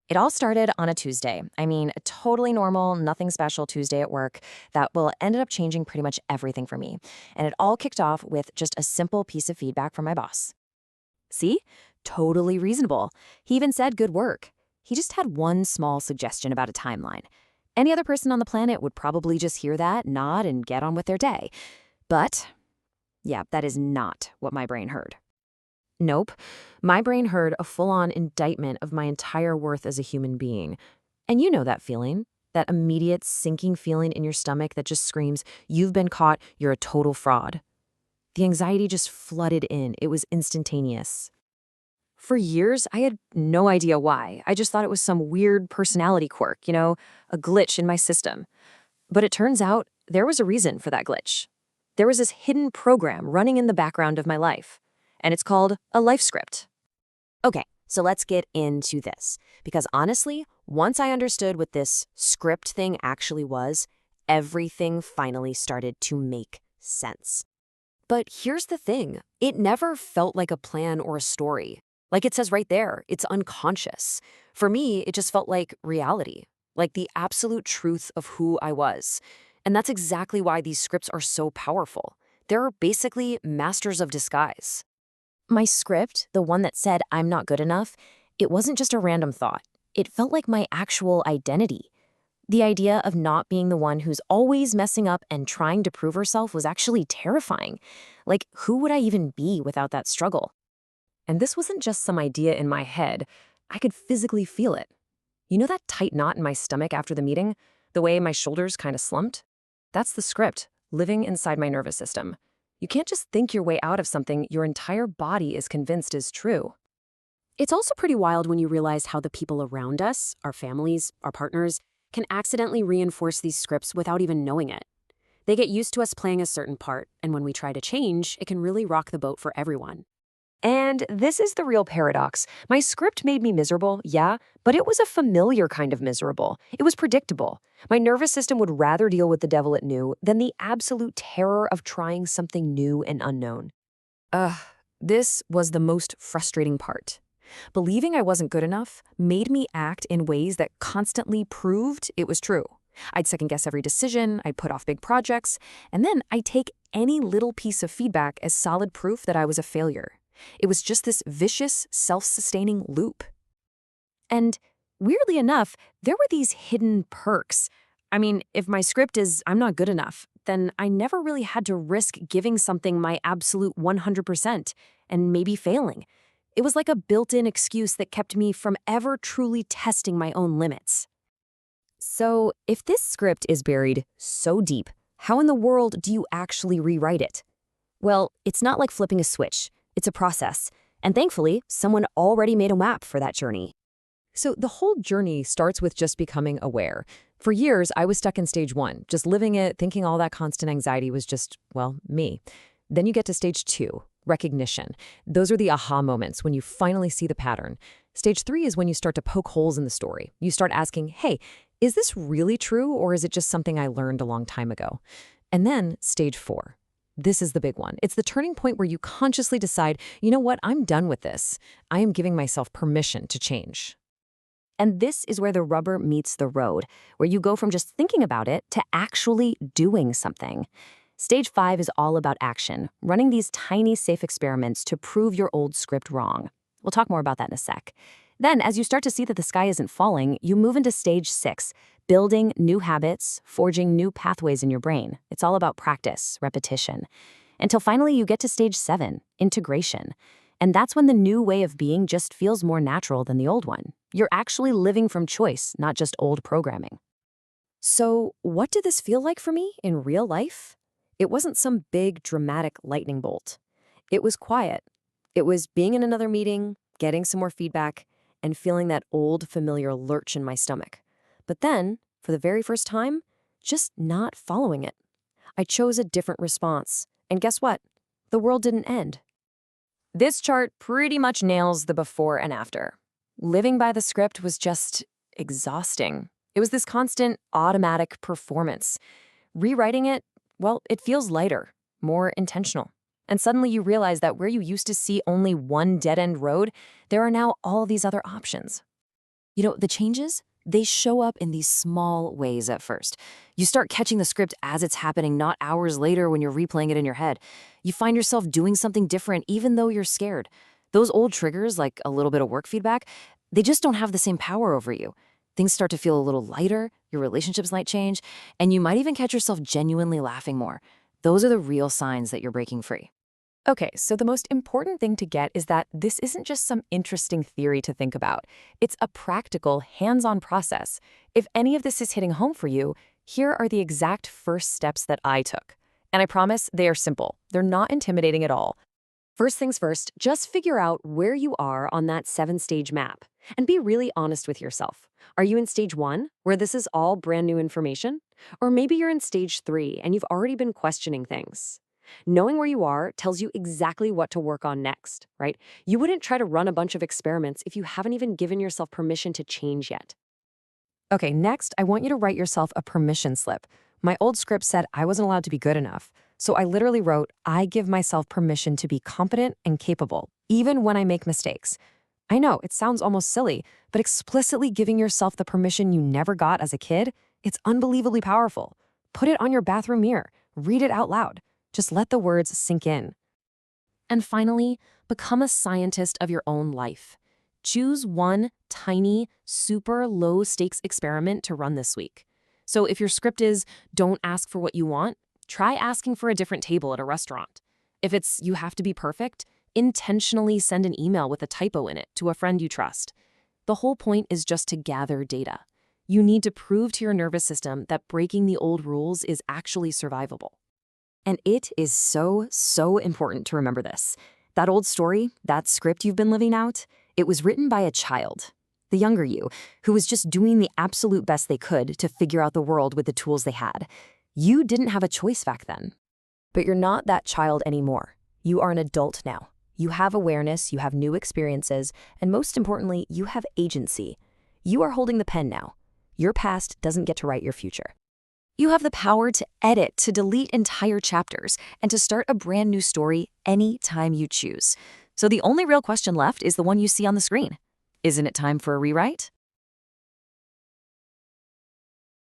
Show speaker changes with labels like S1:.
S1: It all started on a Tuesday. I mean, a totally normal, nothing special Tuesday at work that ended up changing pretty much everything for me. And it all kicked off with just a simple piece of feedback from my boss. See? Totally reasonable. He even said good work. He just had one small suggestion about a timeline. Any other person on the planet would probably just hear that, nod, and get on with their day. But, yeah, that is not what my brain heard. Nope. My brain heard a full-on indictment of my entire worth as a human being. And you know that feeling, that immediate sinking feeling in your stomach that just screams, you've been caught, you're a total fraud. The anxiety just flooded in. It was instantaneous. For years, I had no idea why. I just thought it was some weird personality quirk, a glitch in my system. But it turns out there was a reason for that glitch. There was this hidden program running in the background of my life, and it's called a life script. Okay, so let's get into this, because honestly, once I understood what this script thing actually was, everything finally started to make sense. But here's the thing, it never felt like a plan or a story. Like it says right there, it's unconscious. For me, it just felt like reality, like the absolute truth of who I was. And that's exactly why these scripts are so powerful. They're basically masters of disguise. My script, the one that said I'm not good enough, it wasn't just a random thought. It felt like my actual identity. The idea of not being the one who's always messing up and trying to prove herself was actually terrifying. Like, who would I even be without that struggle? And this wasn't just some idea in my head. I could physically feel it. You know that tight knot in my stomach after the meeting? The way my shoulders kind of slumped? That's the script, living inside my nervous system. You can't just think your way out of something your entire body is convinced is true. It's also pretty wild when you realize how the people around us, our families, our partners, can accidentally reinforce these scripts without even knowing it. They get used to us playing a certain part, and when we try to change, it can really rock the boat for everyone. And this is the real paradox. My script made me miserable, yeah, but it was a familiar kind of miserable. It was predictable. My nervous system would rather deal with the devil it knew than the absolute terror of trying something new and unknown. This was the most frustrating part. Believing I wasn't good enough made me act in ways that constantly proved it was true. I'd second-guess every decision, I'd put off big projects, and then I'd take any little piece of feedback as solid proof that I was a failure. It was just this vicious, self-sustaining loop. And weirdly enough, there were these hidden perks. I mean, if my script is I'm not good enough, then I never really had to risk giving something my absolute 100% and maybe failing. It was like a built-in excuse that kept me from ever truly testing my own limits. So, if this script is buried so deep, how in the world do you actually rewrite it? Well, it's not like flipping a switch. It's a process. And thankfully, someone already made a map for that journey. So the whole journey starts with just becoming aware. For years, I was stuck in stage 1, just living it, thinking all that constant anxiety was just, well, me. Then you get to stage 2, recognition. Those are the aha moments when you finally see the pattern. Stage 3 is when you start to poke holes in the story. You start asking, hey, is this really true or is it just something I learned a long time ago? And then stage 4. This is the big one. It's the turning point where you consciously decide, you know what, I'm done with this. I am giving myself permission to change. And this is where the rubber meets the road, where you go from just thinking about it to actually doing something. Stage 5 is all about action, running these tiny, safe experiments to prove your old script wrong. We'll talk more about that in a sec. Then, as you start to see that the sky isn't falling, you move into stage 6, building new habits, forging new pathways in your brain. It's all about practice, repetition. Until finally you get to stage 7, integration. And that's when the new way of being just feels more natural than the old one. You're actually living from choice, not just old programming. So, what did this feel like for me in real life? It wasn't some big, dramatic lightning bolt. It was quiet. It was being in another meeting, getting some more feedback, and feeling that old, familiar lurch in my stomach. But then, for the very first time, just not following it. I chose a different response. And guess what? The world didn't end. This chart pretty much nails the before and after. Living by the script was just exhausting. It was this constant, automatic performance. Rewriting it, well, it feels lighter, more intentional. And suddenly you realize that where you used to see only one dead-end road, there are now all these other options. The changes, they show up in these small ways at first. You start catching the script as it's happening, not hours later when you're replaying it in your head. You find yourself doing something different even though you're scared. Those old triggers, like a little bit of work feedback, they just don't have the same power over you. Things start to feel a little lighter, your relationships might change, and you might even catch yourself genuinely laughing more. Those are the real signs that you're breaking free.
S2: Okay, so the most important thing to get is that this isn't just some interesting theory to think about. It's a practical, hands-on process. If any of this is hitting home for you, here are the exact first steps that I took. And I promise they are simple. They're not intimidating at all.
S3: First things first, just figure out where you are on that 7-stage map and be really honest with yourself. Are you in stage 1, where this is all brand new information? Or maybe you're in stage 3 and you've already been questioning things. Knowing where you are tells you exactly what to work on next, right? You wouldn't try to run a bunch of experiments if you haven't even given yourself permission to change yet.
S2: Okay, next, I want you to write yourself a permission slip. My old script said I wasn't allowed to be good enough. So I literally wrote, I give myself permission to be competent and capable, even when I make mistakes. I know, it sounds almost silly, but explicitly giving yourself the permission you never got as a kid, it's unbelievably powerful. Put it on your bathroom mirror. Read it out loud. Just let the words sink in. And finally, become a scientist of your own life. Choose one tiny, super low-stakes experiment to run this week. So if your script is, don't ask for what you want, try asking for a different table at a restaurant. If it's, you have to be perfect, intentionally send an email with a typo in it to a friend you trust. The whole point is just to gather data. You need to prove to your nervous system that breaking the old rules is actually survivable.
S1: And it is so important to remember this. That old story, that script you've been living out, it was written by a child, the younger you, who was just doing the absolute best they could to figure out the world with the tools they had. You didn't have a choice back then.
S2: But you're not that child anymore. You are an adult now. You have awareness, you have new experiences, and most importantly, you have agency. You are holding the pen now. Your past doesn't get to write your future.
S1: You have the power to edit, to delete entire chapters, and to start a brand new story anytime you choose. So the only real question left is the one you see on the screen. Isn't it time for a rewrite?